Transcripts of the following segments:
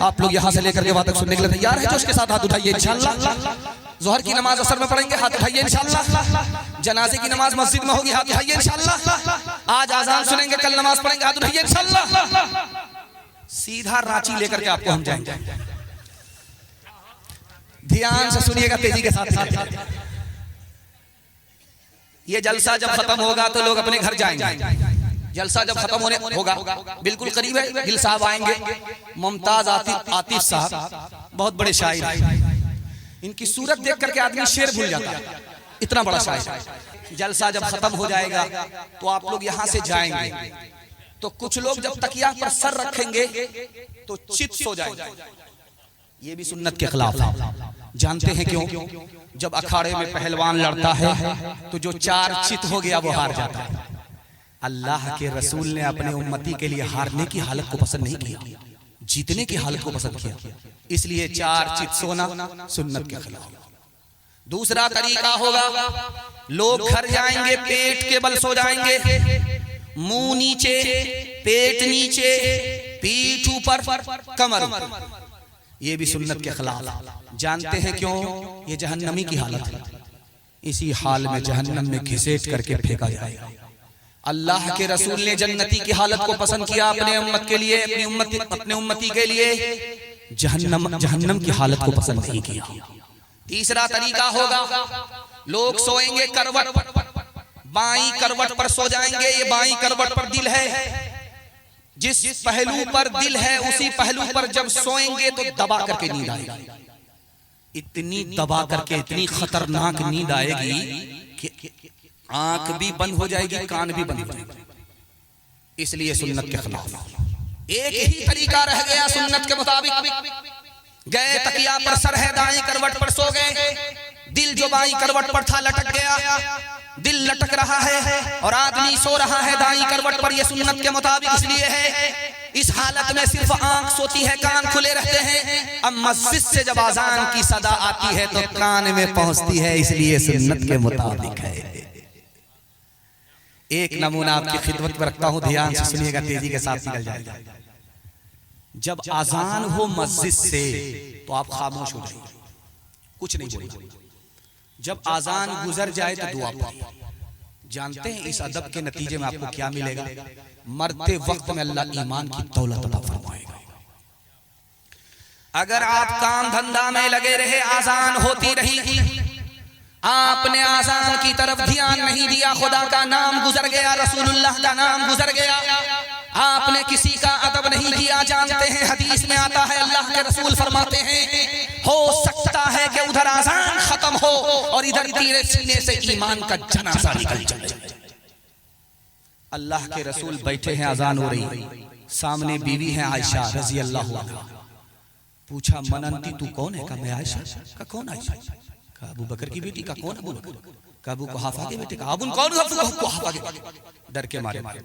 आप लोग यहाँ से लेकर के वहां तक सुनने के लिए तैयार है? जो उसके साथ हाथ उठाइए इंशाअल्लाह। जोहर की नमाज असर में पढ़ेंगे, हाथ उठाइए इंशाअल्लाह। जनाजे की नमाज मस्जिद में होगी, हाथ उठाइए इंशाअल्लाह। आज आजान सुनेंगे, कल नमाज पढ़ेंगे, हाथ उठाइए इंशाअल्लाह। सीधा रांची लेकर के आपको हम जाएंगे। ध्यान से सुनिएगा, तेजी के साथ। ये जलसा जब खत्म होगा तो लोग अपने घर जाएंगे। जलसा जब खत्म होने होगा, बिल्कुल करीब है, गिल साहब आएंगे, मुमताज आतिफ साहब, बहुत बड़े शायर हैं। इनकी सूरत देख करके आदमी शेर भूल जाता है, इतना बड़ा शायर। जलसा जब खत्म हो जाएगा तो आप लोग यहाँ से जाएंगे, तो कुछ लोग जब तकिया पर सर रखेंगे तो चित सो जाएंगे। ये भी सुन्नत के खिलाफ है। जानते हैं क्यों? जब अखाड़े में पहलवान लड़ता है तो जो चार चित हो गया वो हार जाता है। अल्लाह के रसूल ने अपने उम्मती के लिए हारने की हालत को पसंद नहीं किया, जीतने की हालत को पसंद किया। इसलिए चार चित सोना सुन्नत के खिलाफ। दूसरा तरीका होगा, लोग घर जाएंगे, पेट के बल सो जाएंगे, मुंह नीचे, पेट नीचे, पीठ ऊपर, कमर। ये भी सुन्नत के खिलाफ। जानते हैं क्यों? ये जहन्नमी की हालत है। इसी हाल में जहन्नम में घिसेट करके फेंका जाएगा। अल्लाह के रसूल ने जन्नती की हालत को पसंद किया अपने उम्मत के लिए, अपने उम्मती के लिए। जहन्नम की हालत को पसंद नहीं किया। तीसरा तरीका होगा, लोग सोएंगे करवट पर, बाईं करवट पर सो जाएंगे। ये बाईं करवट पर दिल है, जिस पहलू पर दिल है उसी पहलू पर जब सोएंगे तो दबा करके नींद आएगी। इतनी दबा करके इतनी खतरनाक नींद आएगी कि आंख भी बंद हो जाएगी, कान भी बंद हो जाएगी। इसलिए सुन्नत के खिलाफ। एक ही तरीका रह गया सुन्नत के मुताबिक। गए तकिया पर सर है, दाएं करवट पर सो गए, दिल जो बाईं करवट पर था लटक गया, दिल लटक रहा है और आदमी सो रहा है दाईं करवट पर। यह सुन्नत के मुताबिक इसलिए है। इस हालत में सिर्फ आंख सोती है, कान खुले रहते हैं। अब मस्जिद से जब आजान की सदा आती है तो कान में पहुंचती है, इसलिए सुन्नत के मुताबिक है। एक नमूना आपकी खिदमत में रखता हूं, ध्यान से सुनिएगा, तेजी के साथ निकल जाएगा। जब आजान हो मस्जिद से तो आप खामोश हो जाइए, कुछ नहीं बोलिए। जब आजान गुजर जाए तो दुआ पढ़िए। जानते हैं इस अदब के नतीजे में आपको क्या मिलेगा? मरते वक्त में अल्लाह ईमान की दौलत अता फरमाएगा। अगर आप काम धंधा में लगे रहे, आजान होती रही, आपने आजान की तरफ ध्यान नहीं दिया, खुदा का नाम गुजर गया, रसूलुल्लाह का नाम गुजर गया, आपने किसी का अदब नहीं किया। जानते हैं हदीस में आता है, अल्लाह के रसूल फरमाते हैं, हो सकता है कि उधर आजान खत्म हो और इधर तेरे सीने से ईमान का जनाजा निकल जाए। अल्लाह के रसूल बैठे हैं, आजान हो रही, सामने बीवी है आयशा रजी अल्लाह अन्हा। पूछा, मनंती तू कौन है? कहा मैं आयशा। का कौन आयशा? का अबू बकर की बेटी। का कौन अबू बकर? का अबू कुहाफा के बेटे। का अबू कौन? अबू कुहाफा के बेटे। डर के मारे मारे।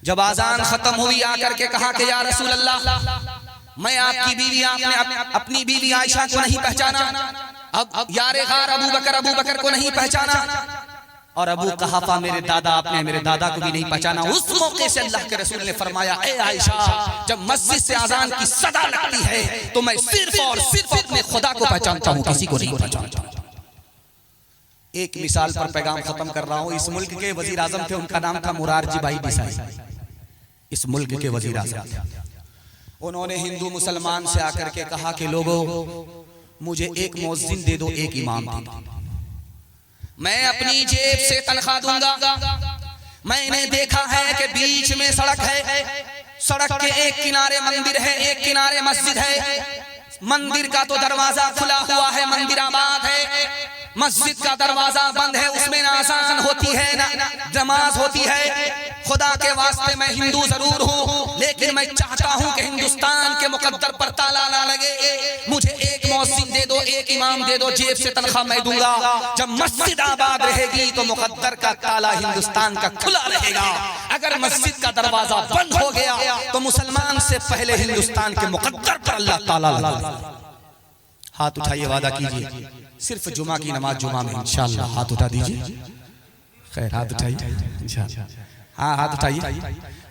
जब आजान खत्म हुई, आकर के कहा कि या रसूल अल्लाह, मैं आपकी बीवी, आपने अपनी बीवी आयशा को नहीं पहचाना। अब यारे गार अबू बकर को नहीं पहचाना, और अबू कुहाफा मेरे दादा, आपने मेरे दादा को भी नहीं पहचाना। उस मौके से अल्लाह के रसूल ने फरमाया, ए आयशा, जब मस्जिद से आजान की सदा लगती है तो मैं सिर्फ और सिर्फ अपने खुदा को पहचानता हूँ, किसी को नहीं पहचानता। एक मिसाल पर पैगाम खत्म कर रहा हूँ। इस मुल्क के वजीर आजम थे, उनका नाम था मुरारजी भाई देसाई। इस मुल्क के वजीर आजम, उन्होंने हिंदू मुसलमान से आकर के कहा कि लोगों, मुझे एक मुअज्जिन दे दो, एक इमाम दे दो, मैं अपनी जेब से तनख्वाह दूंगा। मैंने देखा है कि बीच में सड़क है, सड़क के एक किनारे मंदिर है, एक किनारे मस्जिद है। मंदिर का तो दरवाजा खुला हुआ है, मंदिर आबाद है, मस्जिद का दरवाजा बंद है, उसमें ना आजान होती है ना नमाज होती है। खुदा के वास्ते मैं हिंदू जरूर हूँ, लेकिन मैं चाहता हूँ कि हिंदुस्तान के मुकद्दर पर ताला ना लगे। मुझे एक मुअज्जिन दे दो, एक इमाम दे दो, जेब से तनख्वाह मैं दूंगा। जब मस्जिद आबाद रहेगी तो मुकद्दर का ताला हिंदुस्तान का खुला रहेगा। अगर मस्जिद का दरवाजा बंद हो गया तो मुसलमान से पहले हिंदुस्तान के मुकद्दर पर अल्लाह ताला लगा। हाथ उठाइए, वादा कीजिए, सिर्फ जुमा की नमाज जुमा में इंशाअल्लाह। हाथ उठा दीजिए, खैर हाथ उठाइए इंशाअल्लाह। हाँ हाथ उठाइए,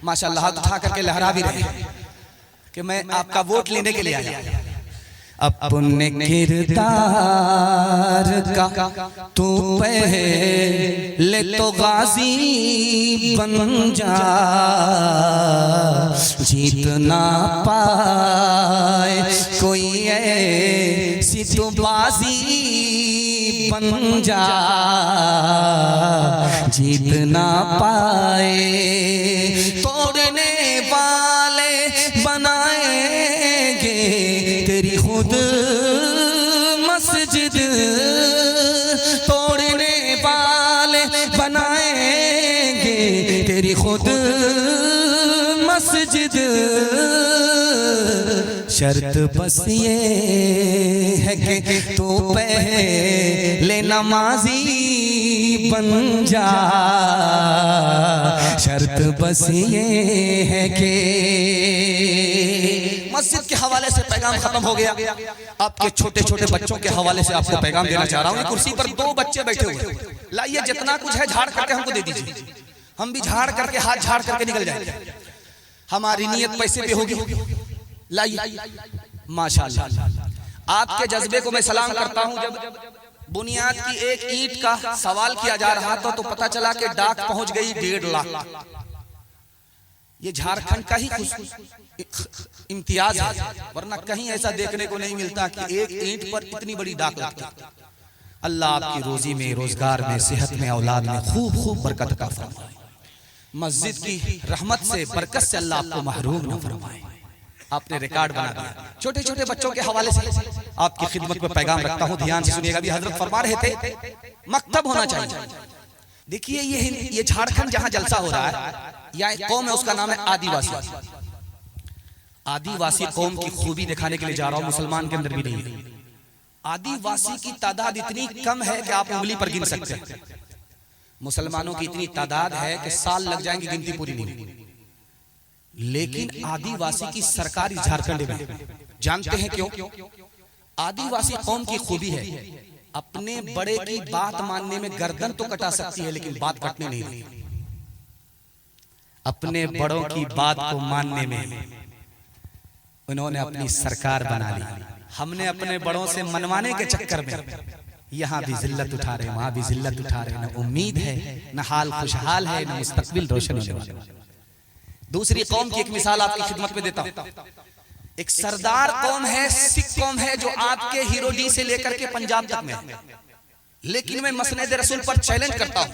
माशाअल्लाह। हाथ उठा करके लहरा भी रहे कि मैं आपका वोट लेने के लिए आया। अपने किरदार का तू पहले तो गाजी बन जा, जीत ना पाए कोई ऐसी तो बाजी बन जा, जीत ना पाए तोड़ने वाले बनाएंगे तेरी खुद मस्जिद, तोड़ने वाले बनाएंगे तेरी खुद मस्जिद। शर्त बस ये है कि तू पहले नमाजी बन जा, शर्त बस ये है कि मस्जिद के हवाले से पैगाम खत्म हो गया। आपके छोटे छोटे बच्चों के हवाले से आपको पैगाम देना चाह रहा हूँ। कुर्सी पर 2 बच्चे बैठे हुए, लाइए जितना कुछ है झाड़ करके हमको दे दीजिए, हम भी झाड़ करके हाथ झाड़ करके निकल जाएंगे। हमारी नियत पैसे पे होगी। लाइए माशाल्लाह, आपके जज्बे को मैं सलाम करता हूँ। जब बुनियाद की एक ईंट का सवाल किया जा रहा था तो पता चला कि डाक पहुंच गई 1.5 लाख। ये झारखंड का ही इम्तियाज है, वरना कहीं ऐसा देखने को नहीं मिलता कि एक ईंट पर इतनी बड़ी डाक लगती। अल्लाह आपकी रोजी में, रोजगार में, सेहत में, औलाद में खूब खूब बरकत अता फरमाए। मस्जिद की रहमत से, बरकत से अल्लाह आपको महरूम न फरमाए। आपने रिकॉर्ड बना दिया। छोटे छोटे बच्चों के हवाले से आपकी खिदमत में पैगाम रखता हूँ, ध्यान से सुनिएगा। भी हजरत फरमा रहे थे मकतब होना चाहिए। देखिए ये झारखंड जहाँ जलसा हो रहा है, या कौम है उसका नाम है आदिवासी। आदिवासी कौम की खूबी दिखाने के लिए जा रहा हूँ, मुसलमान के अंदर भी नहीं है। आदिवासी की तादाद इतनी कम है कि आप उंगली पर गिन सकते हैं। मुसलमानों की इतनी तादाद है कि साल लग जाएंगे, गिनती पूरी नहीं। लेकिन आदिवासी की सरकार इस झारखंड में, जानते हैं क्यों? आदिवासी कौम की खूबी है, अपने बड़े की बात मानने में गर्दन तो कटा सकती है लेकिन बात कटने नहीं देती। अपने बड़ों की बात को मानने में उन्होंने अपनी सरकार बना ली। हमने अपने बड़ों से मनवाने के चक्कर में यहाँ भी जिल्लत उठा रहे, वहां भी जिल्लत उठा रहे। न उम्मीद है, न हाल खुशहाल है, न मुस्तकबिल रोशन होने वाला। दूसरी कौम की एक मिसाल आपकी खिदमत में देता हूं। एक सरदार कौम है, सिख कौम है, जो आपके हीरोडी से लेकर के पंजाब तक में। लेकिन मैं मसनद रसूल पर चैलेंज करता हूं,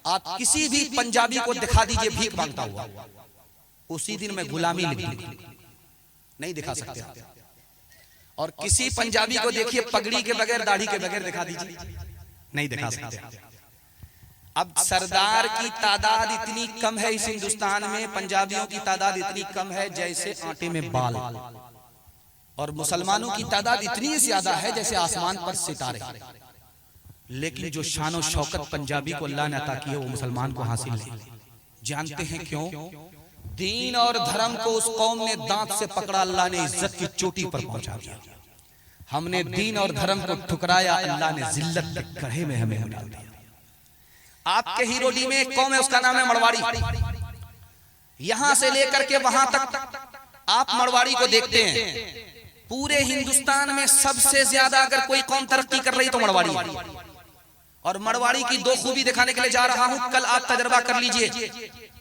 आप किसी भी पंजाबी को दिखा दीजिए भीख मांगता हुआ, उसी दिन मैं गुलामी लिख दूंगा। नहीं दिखा सकते। और किसी पंजाबी को देखिए पगड़ी के बगैर, दाढ़ी के बगैर दिखा दीजिए, नहीं दिखा सकते। अब सरदार की तादाद इतनी कम है इस हिंदुस्तान में, पंजाबियों की तादाद इतनी कम है जैसे आटे में बाल, और मुसलमानों की तादाद इतनी ज्यादा है जैसे आसमान पर सितारे। लेकिन जो शान और शौकत पंजाबी को अल्लाह ने अता की है वो मुसलमान को हासिल नहीं। जानते हैं क्यों? दीन और धर्म को उस कौम ने दांत से पकड़ा, अल्लाह ने इज्जत की चोटी पर पहुंचा दिया। हमने दीन और धर्म को ठुकराया, अल्लाह ने जिल्लत के कड़े में हमें डाल दिया। आपके हीरोडी में एक कौम है, उसका नाम है मरवाड़ी। यहां से लेकर के वहां तक आप मरवाड़ी को देखते हैं। पूरे हिंदुस्तान में सबसे ज्यादा अगर कोई कौम तरक्की कर रही तो मरवाड़ी है। और मरवाड़ी की 2 खूबी दिखाने के लिए जा रहा हूं, कल आप तजर्बा कर लीजिए।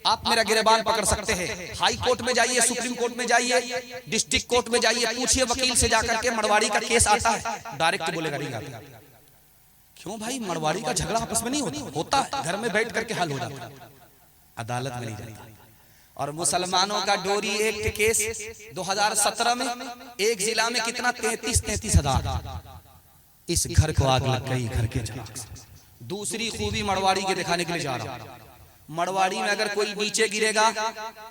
आप मेरा गिरबान पकड़ सकते हैं, हाई कोर्ट में जाइए, सुप्रीम कोर्ट में जाइए, डिस्ट्रिक्ट कोर्ट में जाइए, पूछिए वकील से जाकर के मरवाड़ी का केस आता है, डायरेक्ट बोलेगा नहीं आता। क्यों भाई? मरवाड़ी का झगड़ा आपस में नहीं होता है, घर में बैठ करके हल हो जाता है, अदालत में नहीं जाता। और मुसलमानों का डोरी एक्ट केस 2017 में एक जिला में कितना 33 हजार। इस घर को आग लग गई, घर के जवाब। दूसरी खूबी मरवाड़ी के दिखाने के लिए जा रहा हूं। मरवाड़ी में अगर कोई नीचे गिरेगा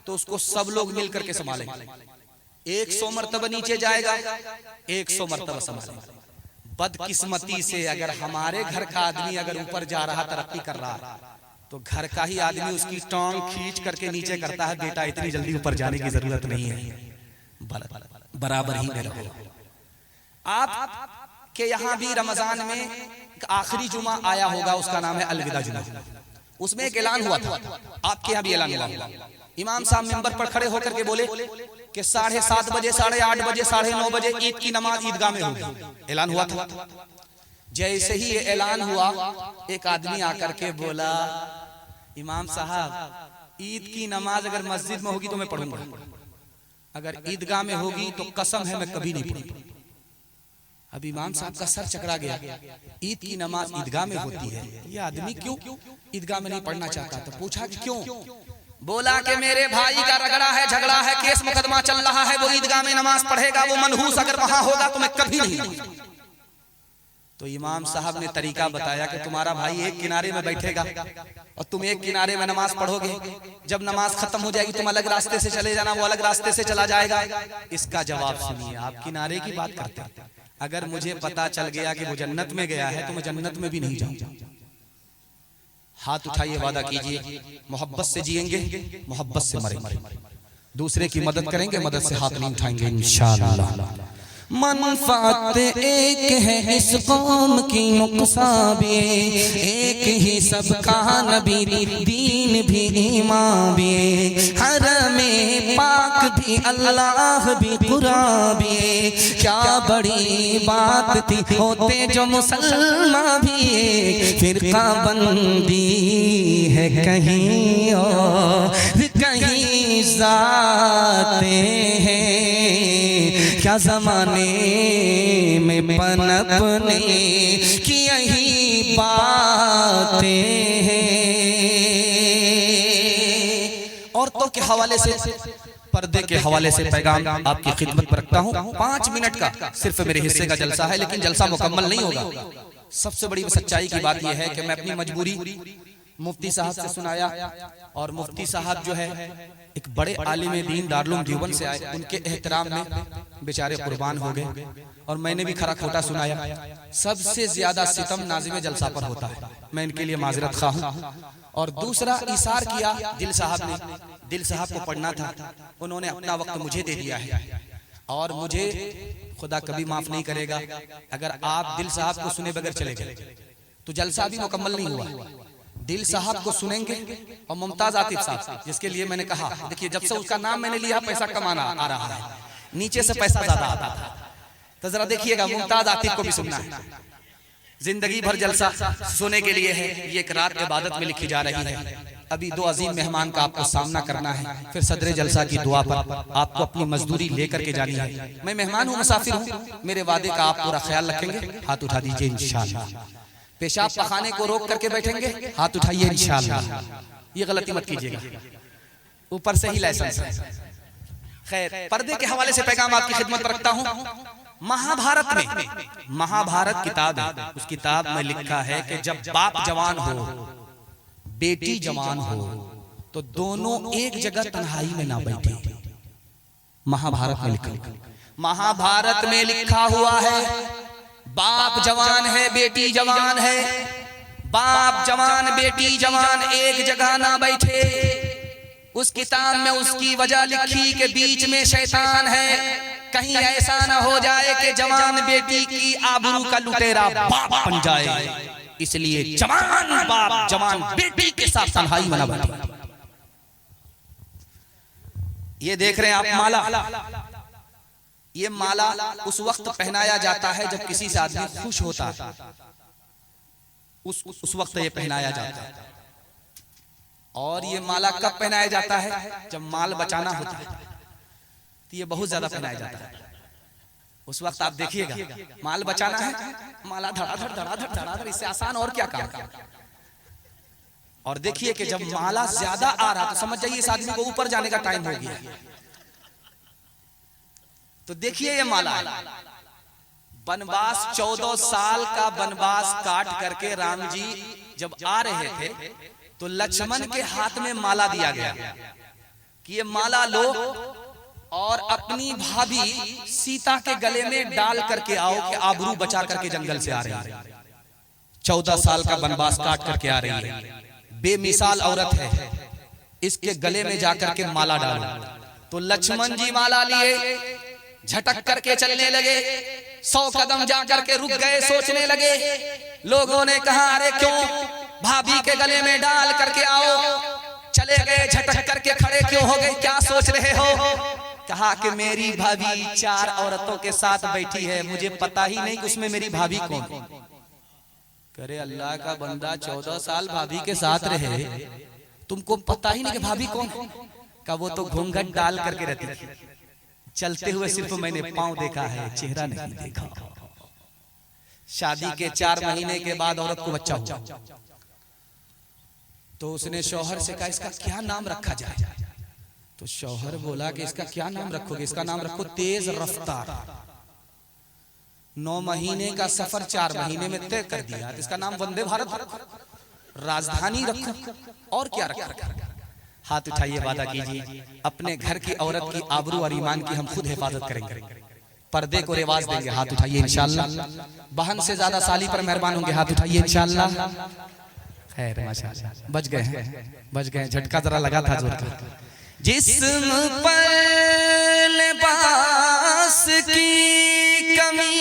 तो उसको सब लोग मिलकर के संभालेंगे। 100 मरतबा नीचे जाएगा, 100 मरतबा संभालेगा। बदकिस्मती से अगर हमारे घर का आदमी अगर ऊपर जा रहा, तरक्की कर रहा, तो घर का ही आदमी उसकी टांग खींच करके नीचे करता है, बेटा इतनी जल्दी ऊपर जाने की जरूरत नहीं है, बराबर ही में रहो। आप के यहाँ भी रमजान में आखिरी जुमा आया होगा, उसका नाम है अलविदा जुमा। उसमें एक ऐलान हुआ था, आपके यहाँ भी ऐलान हुआ। इमाम साहब मिंबर पर खड़े होकर के बोले कि 7:30 बजे, 8:30 बजे, 9:30 बजे ईद की नमाज ईदगाह में होगी। ऐलान हुआ था। जैसे ही ये ऐलान हुआ, एक आदमी आकर के बोला, इमाम साहब ईद की नमाज अगर मस्जिद में होगी तो मैं पढ़ूंगा, अगर ईदगाह में होगी तो कसम है मैं कभी नहीं पढ़ूंगा। अब इमाम साहब का सर चकरा गया, ईद की नमाज ईदगाह में होती है, ये आदमी क्यों ईदगाह में नहीं पढ़ना चाहता? तो पूछा कि क्यों? बोला कि मेरे भाई का रगड़ा है, झगड़ा है, केस मुकदमा चल रहा है, वो ईदगाह में नमाज पढ़ेगा, वो मनहूस अगर वहां होगा तो मैं कभी नहीं। तो इमाम साहब ने तरीका बताया कि तुम्हारा भाई एक किनारे में बैठेगा और तुम एक किनारे में नमाज पढ़ोगे, जब नमाज खत्म हो जाएगी तुम अलग रास्ते से चले जाना, वो अलग रास्ते से चला जाएगा। इसका जवाब सुनिए, आप किनारे की बात करते हैं, अगर मुझे पता चल गया कि वो जन्नत में गया है तो मैं जन्नत में भी नहीं जाऊंगा। हाथ उठाइए, वादा कीजिए, मोहब्बत से जिएंगे, मोहब्बत से मरेंगे, दूसरे की मदद करेंगे, मदद से हाथ नहीं उठाएंगे इंशाअल्लाह। मनफात एक है इस कौम की नुकसान भी, एक ही सबका नबी दीन भी ईमान भी, हरम पाक भी अल्लाह भी कुरान भी, क्या बड़ी बात थी होते जो मुसलमान भी, फिरका बंदी है कहीं और कहीं जाते हैं, क्या जमाने में पनपने की यही बातें हैं। औरतों के हवाले से, पर्दे के हवाले से पैगाम आपकी खिदमत पर रखता हूँ। 5 मिनट का सिर्फ मेरे हिस्से का जलसा है, लेकिन जलसा मुकम्मल नहीं होगा। सबसे बड़ी सच्चाई की बात यह है कि मैं अपनी मजबूरी मुफ्ती साहब से सुनाया, और मुफ्ती साहब जो है एक बड़े आलिम दीन दारुल देवबंद से आए, उनके एहतराम में बेचारे कुर्बान हो गए, और मैंने भी खरा खोटा सुनाया। सबसे ज्यादा सितम नाज़िम जलसा पर होता है, मैं इनके लिए माजरत खा हूं। और दूसरा इशार किया दिल साहब ने, दिल साहब को पढ़ना था, उन्होंने अपना वक्त मुझे दे दिया है, और मुझे खुदा कभी माफ नहीं करेगा अगर आप दिल साहब को सुने बगैर चले गए तो जलसा भी मुकम्मल नहीं हुआ। दिल साहब को सुनेंगे और मुमताज आतिफ साहब, जिसके लिए मैंने कहा, देखिए जब से उसका नाम मैंने लिया पैसा कमाना आ रहा है, नीचे से पैसा ज्यादा आता था, तो जरा देखिएगा मुमताज आतिफ को भी सुनना है। जिंदगी भर जलसा सुने के लिए है, ये एक रात इबादत में लिखी जा रही है। अभी 2 अजीम मेहमान का आपको सामना करना है, फिर सदरे जलसा की दुआ पर आपको अपनी मजदूरी लेकर के जानी है। मैं मेहमान हूँ, मुसाफिर हूँ, मेरे वादे का आप पूरा ख्याल रखेंगे। हाथ उठा दीजिए इंशाअल्लाह। पेशाब पखाने को रोक करके बैठेंगे, हाथ उठाइए इंशाअल्लाह। ये गलती मत कीजिएगा, ऊपर से ही लाइसेंस है। खैर, पर्दे के हवाले से पैगाम आपकी खिदमत पर रखता हूँ। महाभारत में, महाभारत किताब है, उस किताब में लिखा है कि जब बाप जवान हो, बेटी जवान हो, तो दोनों एक जगह तन्हाई में ना बैठे। महाभारत में लिखा, महाभारत में लिखा हुआ है, बाप जवान है, बेटी जवान है, बाप जवान बेटी जवान एक जगह ना बैठे। उस किताब में उसकी वजह लिखी कि बीच में शैतान है, कहीं ऐसा ना हो जाए कि जवान बेटी की आबरू का लुटेरा बाप बन जाए, इसलिए जवान बाप जवान बेटी के साथ तन्हाई में ना बैठे। ये देख रहे हैं आप माला, ये माला उस वक्त पहनाया जाता है जब किसी से आदमी खुश होता है, उस वक्त ये पहनाया जाता है। और ये माला कब पहनाया जाता है? जब माल बचाना होता है, तो ये बहुत ज्यादा पहनाया जाता है। उस वक्त आप देखिएगा, माल बचाना है, माला धड़ाधड़ धड़ाधड़ धड़ाधड़, इससे आसान और क्या काम। और देखिए कि जब माला ज्यादा आ रहा तो समझ जाइए इस आदमी को ऊपर जाने का टाइम हो गया। तो देखिए ये माला, बनवास 14 साल का बनवास काट करके राम जी जब आ रहे थे तो लक्ष्मण के हाथ में माला दिया गया कि ये माला लो और अपनी भाभी सीता के गले में डाल करके आओ कि आबरू बचा करके जंगल से आ रही है। 14 साल का बनवास काट करके आ रही है, बेमिसाल औरत है, इसके गले में जाकर के माला डालो। तो लक्ष्मण जी माला लिए, झटक करके चलने लगे, 100 कदम जाकर के रुक गए, सोचने लगे। लोगों ने कहा अरे क्यों भाभी के गले में डाल करके आओ, चले गए, झटक करके खड़े क्यों हो गए, क्या सोच रहे हो? कहा कि मेरी भाभी 4 औरतों के साथ बैठी है, मुझे पता ही नहीं कि उसमें मेरी भाभी कौन। करे अल्लाह का बंदा 14 साल भाभी के साथ रहे, तुमको पता ही नहीं कि भाभी कौन। का वो तो घूंघट डाल करके रहती थी, चलते हुए सिर्फ मैंने पांव देखा है, चेहरा नहीं देखा। शादी के 4 महीने के बाद औरत को बच्चा हुआ, तो उसने शौहर से कहा इसका क्या नाम रखा जाए। तो शौहर बोला कि इसका क्या नाम रखोगे? इसका नाम रखो तेज रफ्तार। 9 महीने का सफर 4 महीने में तय कर दिया, तो इसका नाम वंदे भारत रखो, राजधानी रखो, और क्या रखा। हाथ उठाइए, वादा कीजिए अपने घर की औरत की आबरू और ईमान की हम खुद हिफाजत करेंगे, पर्दे को रिवाज देंगे। हाथ उठाइए इंशाअल्लाह। बहन से ज्यादा साली पर मेहरबान होंगे, हाथ उठाइए इंशाअल्लाह। खैर माशाअल्लाह, बच गए, झटका जरा लगा था जोर का। जिस्म पर लिबास की कमी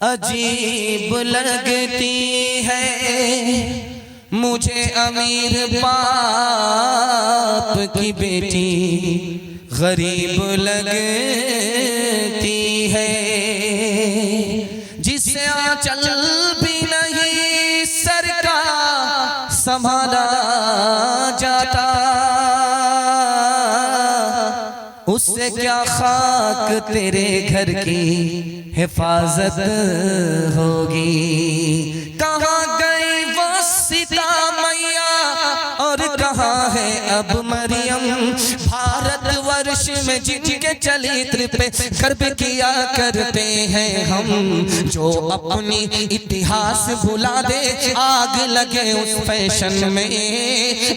अजीब लगती है, मुझे अमीर बाप की बेटी गरीब लगती है, जिसे आंचल भी नहीं सर का संभाला जाता, उससे क्या खाक तेरे घर की हिफाजत होगी। कहाँ गई वो सीता मैया और कहाँ है अब मरियम, भारतवर्ष में जिनके चरित्र पे गर्व किया करते हैं हम, जो अपनी इतिहास भुला दे, आग लगे उस फैशन में,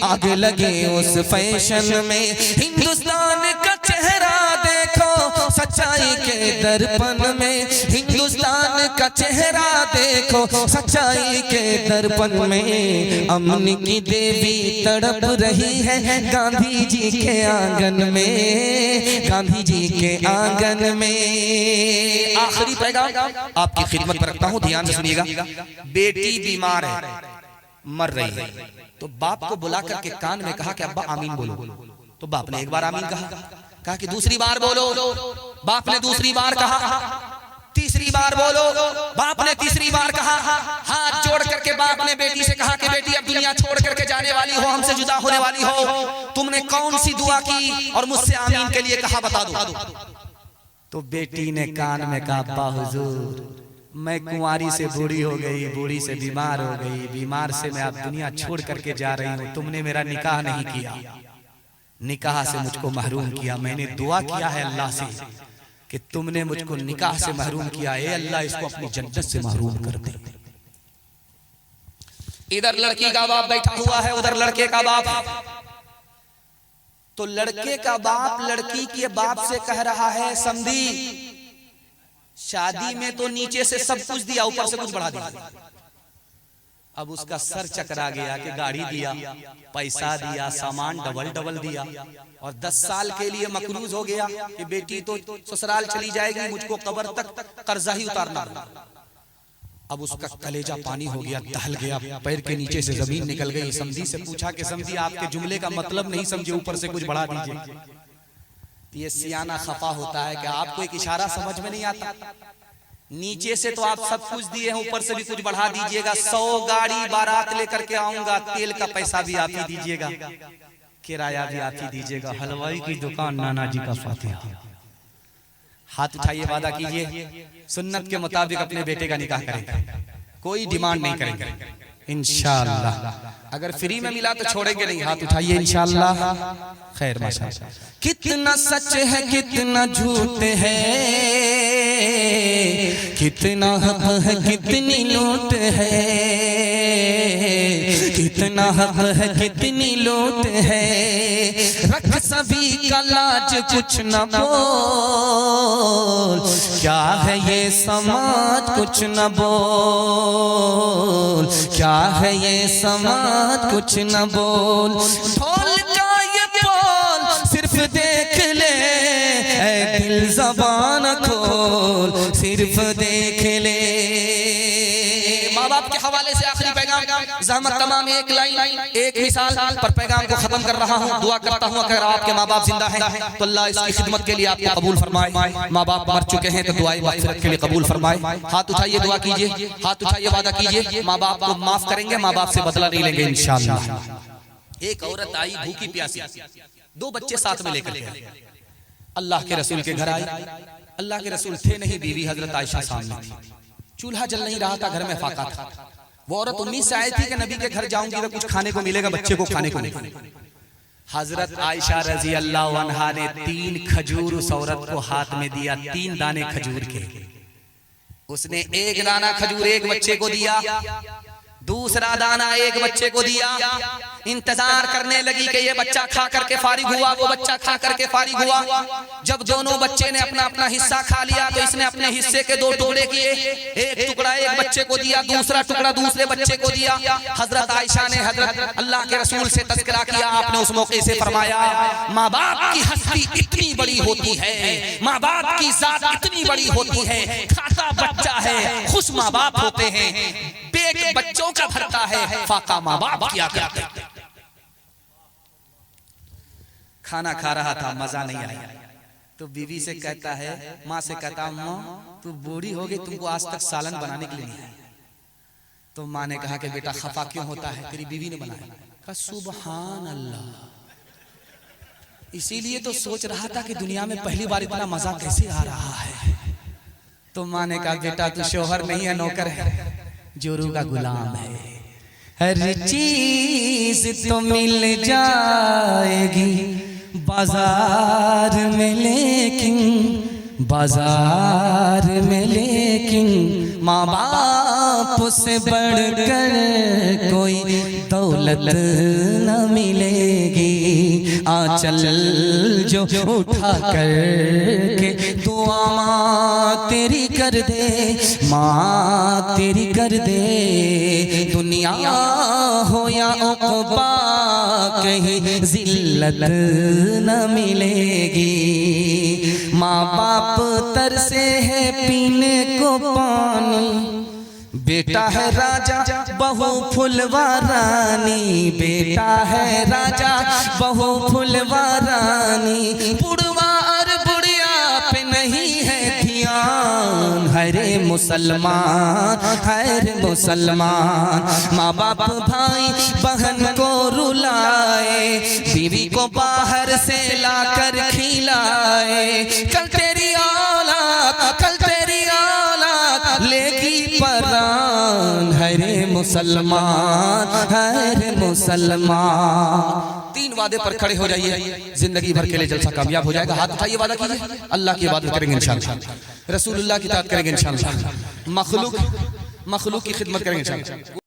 आग लगे उस फैशन में। हिंदुस्तान का चेहरा देखो सच्चाई के दर्पण में, हिंदुस्तान का चेहरा देखो सच्चाई के दर्पण में। अमन की देवी तड़प रही है गांधी जी के आंगन में, गांधी जी के आंगन में। आखिरी पैगाम आपकी खिदमत में रखता हूँ, ध्यान से सुनिएगा। बेटी बीमार है, मर रही है, तो बाप को बुला करके कान में कहा कि अब्बा आमीन बोलो। तो बाप ने एक बार आमीन कहा कि दूसरी बार बोलो, बाप ने दूसरी बार कहा, तीसरी बार बोलो, बाप ने तीसरी बार कहा। हाथ जोड़ करके बाप ने बेटी से कहा कि बेटी अब दुनिया छोड़ करके जाने वाली हो, हमसे जुदा होने वाली हो, तुमने कौन सी दुआ की और मुझसे आमीन के लिए कहा, बता दो। तो बेटी ने कान में कहा, अब्बा हुजूर मैं कुंवारी से बूढ़ी हो गई, बूढ़ी से बीमार हो गई, बीमार से मैं अब दुनिया छोड़ करके जा रही हूँ, तुमने मेरा निकाह नहीं किया, निकाह से मुझको महरूम किया। मैंने दुआ किया है अल्लाह से कि तुमने मुझको निकाह से महरूम किया है, अल्लाह इसको अपनी जन्नत से महरूम कर दे। इधर लड़की का बाप बैठा हुआ है, उधर लड़के का बाप। तो लड़के का बाप लड़की के बाप से कह रहा है, समधी शादी में तो नीचे से सब कुछ दिया, ऊपर से कुछ बढ़ा दिया। अब उसका सर चकरा गया कि गाड़ी दिया, पैसा दिया, सामान डबल डबल दिया, और 10 साल के लिए मकरूज हो गया कि बेटी तो ससुराल चली जाएगी, मुझको कब्र तक कर्जा ही उतारना। अब उसका कलेजा पानी हो गया, दहल गया, पैर के नीचे से जमीन निकल गई। समधी से पूछा कि समधी आपके जुमले का मतलब नहीं समझे, ऊपर से कुछ बढ़ा दीजिए। ये सियाना खफा होता है कि आपको एक इशारा समझ में नहीं आता, नीचे से तो आप सब कुछ दिए हैं, ऊपर से भी कुछ बढ़ा दीजिएगा। 100 गाड़ी बारात लेकर के आऊंगा, तेल का पैसा भी आप ही दीजिएगा, किराया भी आप ही दीजिएगा, हलवाई की दुकान नाना जी का फातिहा। हाथ उठाइए, वादा कीजिए सुन्नत के मुताबिक अपने बेटे का निकाह करेंगे, कोई डिमांड नहीं करेंगे इंशाअल्लाह। अगर फ्री में मिला तो छोड़ेंगे नहीं, हाथ उठाइए इंशाअल्लाह। खैर माशाअल्लाह। कितना सच है कितना झूठ है, कितना हक है कितनी लूट है, कितना हक है कितनी लूट है, रख सभी का लाज कुछ न बोल, क्या है ये समाज कुछ न बोल, क्या है ये समाज कुछ न बोल। ढोल का ये बोल सिर्फ देख ले, ऐ दिल ज़बान खोल सिर्फ देख ले। बाबा बाप के हवाले से आखिरी पैगाम, ज़हमत तमाम एक लाइन एक मिसाल पर पैगाम को खत्म कर रहा हूँ। दुआ करता हूँ अगर आपके माँ बाप जिंदा हैं तो अल्लाह इसकी खिदमत के लिए आपको कबूल फरमाए। माँ बाप मर चुके हैं तो दुआए मग़फ़िरत के लिए कबूल फरमाए। हाथ उठाइए, दुआ कीजिए, हाथ उठाइए, वादा कीजिए माँ बाप को माफ करेंगे, माँ बाप से बदला नहीं लेंगे इंशाअल्लाह। एक औरत आई भूखी प्यासी, 2 बच्चे साथ में लेकर गई, अल्लाह के रसूल के घर आई। अल्लाह के रसूल थे नहीं, बीवी हजरत आयशा सामने थी। चूल्हा जल नहीं रहा था, घर में फाका था। वो औरत उम्मीद से आई थी कि नबी के घर जाऊंगी तो कुछ खाने को मिलेगा, बच्चे को खाने को नहीं। हजरत आयशा रजी अल्लाह अन्हा ने 3 खजूर उस औरत को हाथ में दिया, 3 दाने खजूर के। उसने 1 दाना खजूर एक बच्चे को दिया, दूसरा दाना एक बच्चे को दिया। इंतजार करने लगी कि ये बच्चा खा करके फारिग हुआ, वो बच्चा खा करके फारिग हुआ। जब दोनों बच्चे ने अपना अपना हिस्सा खा लिया तो इसने अपने हिस्से के 2 टुकड़े किए, एक टुकड़ा एक बच्चे को दिया, दूसरा टुकड़ा दूसरे बच्चे को दिया। हजरत आयशा ने हजरत अल्लाह के रसूल से तज़किरा किया। आपने उस मौके से फरमाया, माँ बाप की हस्ती इतनी बड़ी होती है, माँ बाप की जात इतनी बड़ी होती है। खाता बच्चा है, खुश माँ बाप होते हैं, पेट बच्चों का भरता है, फाका माँ बाप क्या करते हैं। खाना खा रहा था, मजा नहीं आया तो बीवी से कहता है, माँ से कहता, माँ तू बूढ़ी हो गई, तुमको आज तक सालन बनाने के लिए नहीं आया। तो माँ ने कहा कि बेटा खफा क्यों होता है, तेरी बीवी ने बनाया। कहा सुभान अल्लाह, इसीलिए तो सोच रहा था कि दुनिया में पहली बार इतना मजा कैसे आ रहा है। तो माँ ने कहा बेटा तू शोहर नहीं है, नौकर है, जोरू का गुलाम है। हर चीज तो मिल जाएगी बाजार में, लेकिन बाजार में लेकिन माँ बाप से बढ़कर कोई दौलत न मिलेगी। आंचल जो उठा कर के दुआ माँ तेरी कर दे, माँ तेरी कर दे। दुनिया हो या उक़बा कहीं जिल्लत न मिलेगी। माँ बाप तरसे है पीने को पानी, बेटा है राजा बहू फुलवा रानी, बेटा है राजा बहू फुलवा रानी। बुढ़वा और बुढ़िया पे नहीं है ध्यान, हरे मुसलमान, हरे मुसलमान। माँ बाप भाई बहन को रुलाए, बीवी को बाहर से लाकर खिलाए। कल तेरी औलाद, कल तेरी औलाद लेगी परान, हरे मुसलमान, हरे मुसलमान। 3 वादे पर खड़े हो जाइए, जिंदगी भर के लिए जलसा कामयाब हो जाएगा। हाथ उठाइए, वादा कीजिए, अल्लाह की इबादत करेंगे इंशाअल्लाह, रसूलुल्लाह की इताअत करेंगे इंशाअल्लाह, मखलूक की खिदमत करेंगे इंशाअल्लाह।